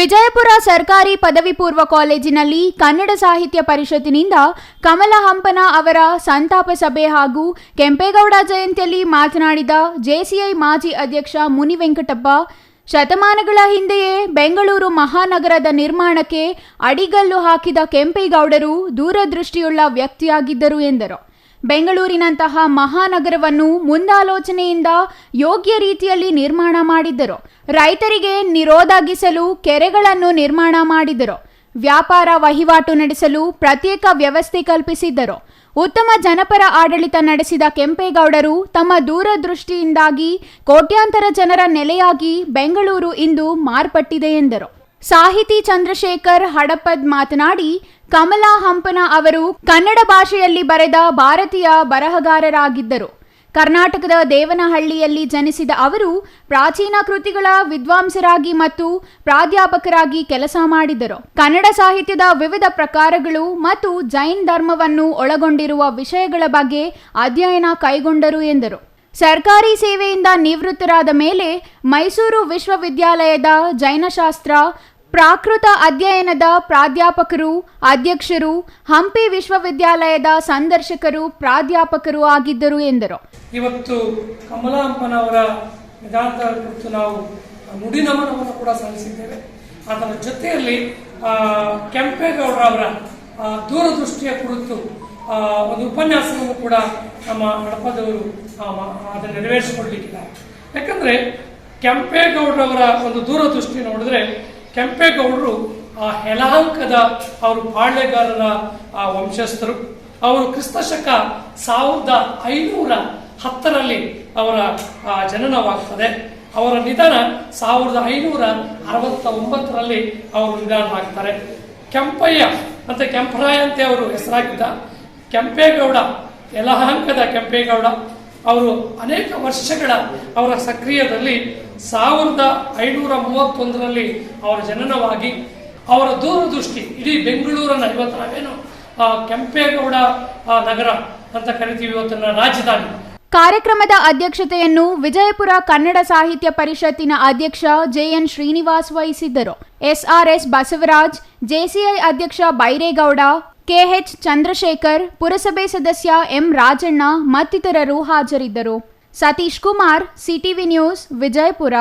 ವಿಜಯಪುರ ಸರ್ಕಾರಿ ಪದವಿ ಪೂರ್ವ ಕಾಲೇಜಿನಲ್ಲಿ ಕನ್ನಡ ಸಾಹಿತ್ಯ ಪರಿಷತ್ತಿನಿಂದ ಕಮಲ ಹಂಪನ ಅವರ ಸಂತಾಪ ಸಭೆ ಹಾಗೂ ಕೆಂಪೇಗೌಡ ಜಯಂತಿಯಲ್ಲಿ ಮಾತನಾಡಿದ ಜೆಸಿಐ ಮಾಜಿ ಅಧ್ಯಕ್ಷ ಮುನಿವೆಂಕಟಪ್ಪ, ಶತಮಾನಗಳ ಹಿಂದೆಯೇ ಬೆಂಗಳೂರು ಮಹಾನಗರದ ನಿರ್ಮಾಣಕ್ಕೆ ಅಡಿಗಲ್ಲು ಹಾಕಿದ ಕೆಂಪೇಗೌಡರು ದೂರದೃಷ್ಟಿಯುಳ್ಳ ವ್ಯಕ್ತಿಯಾಗಿದ್ದರು ಎಂದರು. ಬೆಂಗಳೂರಿನಂತಹ ಮಹಾನಗರವನ್ನು ಮುಂದಾಲೋಚನೆಯಿಂದ ಯೋಗ್ಯ ರೀತಿಯಲ್ಲಿ ನಿರ್ಮಾಣ ಮಾಡಿದ್ದರು. ರೈತರಿಗೆ ನಿರೋಧಾಗಿಸಲು ಕೆರೆಗಳನ್ನು ನಿರ್ಮಾಣ ಮಾಡಿದರು. ವ್ಯಾಪಾರ ವಹಿವಾಟು ನಡೆಸಲು ಪ್ರತ್ಯೇಕ ವ್ಯವಸ್ಥೆ ಕಲ್ಪಿಸಿದ್ದರು. ಉತ್ತಮ ಜನಪರ ಆಡಳಿತ ನಡೆಸಿದ ಕೆಂಪೇಗೌಡರು ತಮ್ಮ ದೂರದೃಷ್ಟಿಯಿಂದಾಗಿ ಕೋಟ್ಯಾಂತರ ಜನರ ನೆಲೆಯಾಗಿ ಬೆಂಗಳೂರು ಇಂದು ಮಾರ್ಪಟ್ಟಿದೆ ಎಂದರು. ಸಾಹಿತಿ ಚಂದ್ರಶೇಖರ್ ಹಡಪದ್ ಮಾತನಾಡಿ, ಕಮಲ ಹಂಪನ ಅವರು ಕನ್ನಡ ಭಾಷೆಯಲ್ಲಿ ಬರೆದ ಭಾರತೀಯ ಬರಹಗಾರರಾಗಿದ್ದರು. ಕರ್ನಾಟಕದ ದೇವನಹಳ್ಳಿಯಲ್ಲಿ ಜನಿಸಿದ ಅವರು ಪ್ರಾಚೀನ ಕೃತಿಗಳ ವಿದ್ವಾಂಸರಾಗಿ ಮತ್ತು ಪ್ರಾಧ್ಯಾಪಕರಾಗಿ ಕೆಲಸ ಮಾಡಿದರು. ಕನ್ನಡ ಸಾಹಿತ್ಯದ ವಿವಿಧ ಪ್ರಕಾರಗಳು ಮತ್ತು ಜೈನ್ ಧರ್ಮವನ್ನು ಒಳಗೊಂಡಿರುವ ವಿಷಯಗಳ ಬಗ್ಗೆ ಅಧ್ಯಯನ ಕೈಗೊಂಡರು ಎಂದರು. ಸರ್ಕಾರಿ ಸೇವೆಯಿಂದ ನಿವೃತ್ತರಾದ ಮೇಲೆ ಮೈಸೂರು ವಿಶ್ವವಿದ್ಯಾಲಯದ ಜೈನಶಾಸ್ತ್ರ ಪ್ರಾಕೃತ ಅಧ್ಯಯನದ ಪ್ರಾಧ್ಯಾಪಕರು, ಅಧ್ಯಕ್ಷರು, ಹಂಪಿ ವಿಶ್ವವಿದ್ಯಾಲಯದ ಸಂದರ್ಶಕರು, ಪ್ರಾಧ್ಯಾಪಕರು ಆಗಿದ್ದರು ಎಂದರು. ಇವತ್ತು ಕಮಲ ಹಂಪನವರ ನಿಧನದ ಕುರಿತು ನಾವು ನುಡಿನಮನವನ್ನು ಕೂಡ ಸಲ್ಲಿಸಿದ್ದೇವೆ. ಅದರ ಜೊತೆಯಲ್ಲಿ ಕೆಂಪೇಗೌಡರವರ ದೂರದೃಷ್ಟಿಯ ಕುರಿತು ಒಂದು ಉಪನ್ಯಾಸವನ್ನು ಕೂಡ ನಮ್ಮ ಹಡಪದವರು ಅದನ್ನು ನೆರವೇರಿಸಿಕೊಳ್ಳಲಿಕ್ಕಿದ್ದಾರೆ. ಯಾಕಂದರೆ ಕೆಂಪೇಗೌಡರವರ ಒಂದು ದೂರದೃಷ್ಟಿ ನೋಡಿದ್ರೆ, ಕೆಂಪೇಗೌಡರು ಯಲಹಂಕದ ಅವರು ಪಾಳ್ಯಗಾರರ ವಂಶಸ್ಥರು. ಅವರು ಕ್ರಿಸ್ತಶಕ 1510 ಅವರ ಜನನವಾಗ್ತದೆ. ಅವರ ನಿಧನ 1569 ಅವರು ನಿಧನರಾಗ್ತಾರೆ. ಕೆಂಪಯ್ಯ ಅಂತ ಕೆಂಪರಾಯ ಅಂತ ಅವರು ಹೆಸರಾಗಿದ್ದ ಕೆಂಪೇಗೌಡ, ಯಲಹಂಕದ ಕೆಂಪೇಗೌಡ ಅವರು ಅನೇಕ ವರ್ಷಗಳ ಅವರ ಸಕ್ರಿಯದಲ್ಲಿ 1531 ಅವರ ಜನನವಾಗಿ ಅವರ ದೂರದೃಷ್ಟಿ ಇಡೀ ಬೆಂಗಳೂರನ್ನು, ಇವತ್ತು ನಾವೇನು ಕೆಂಪೇಗೌಡ ನಗರ ಅಂತ ಕರಿತೀವಿ, ಇವತ್ತಿನ ರಾಜಧಾನಿ. ಕಾರ್ಯಕ್ರಮದ ಅಧ್ಯಕ್ಷತೆಯನ್ನು ವಿಜಯಪುರ ಕನ್ನಡ ಸಾಹಿತ್ಯ ಪರಿಷತ್ತಿನ ಅಧ್ಯಕ್ಷ ಜೆಎನ್ ಶ್ರೀನಿವಾಸ್ ವಹಿಸಿದ್ದರು. ಎಸ್ಆರ್ಎಸ್ ಬಸವರಾಜ್, ಜೆಸಿಐ ಅಧ್ಯಕ್ಷ ಬೈರೇಗೌಡ, ಕೆಎಚ್ ಚಂದ್ರಶೇಖರ್, ಪುರಸಭೆ ಸದಸ್ಯ ಎಂ ರಾಜಣ್ಣ ಮತ್ತಿತರರು ಹಾಜರಿದ್ದರು. Satish Kumar, CTV news, Vijayapura.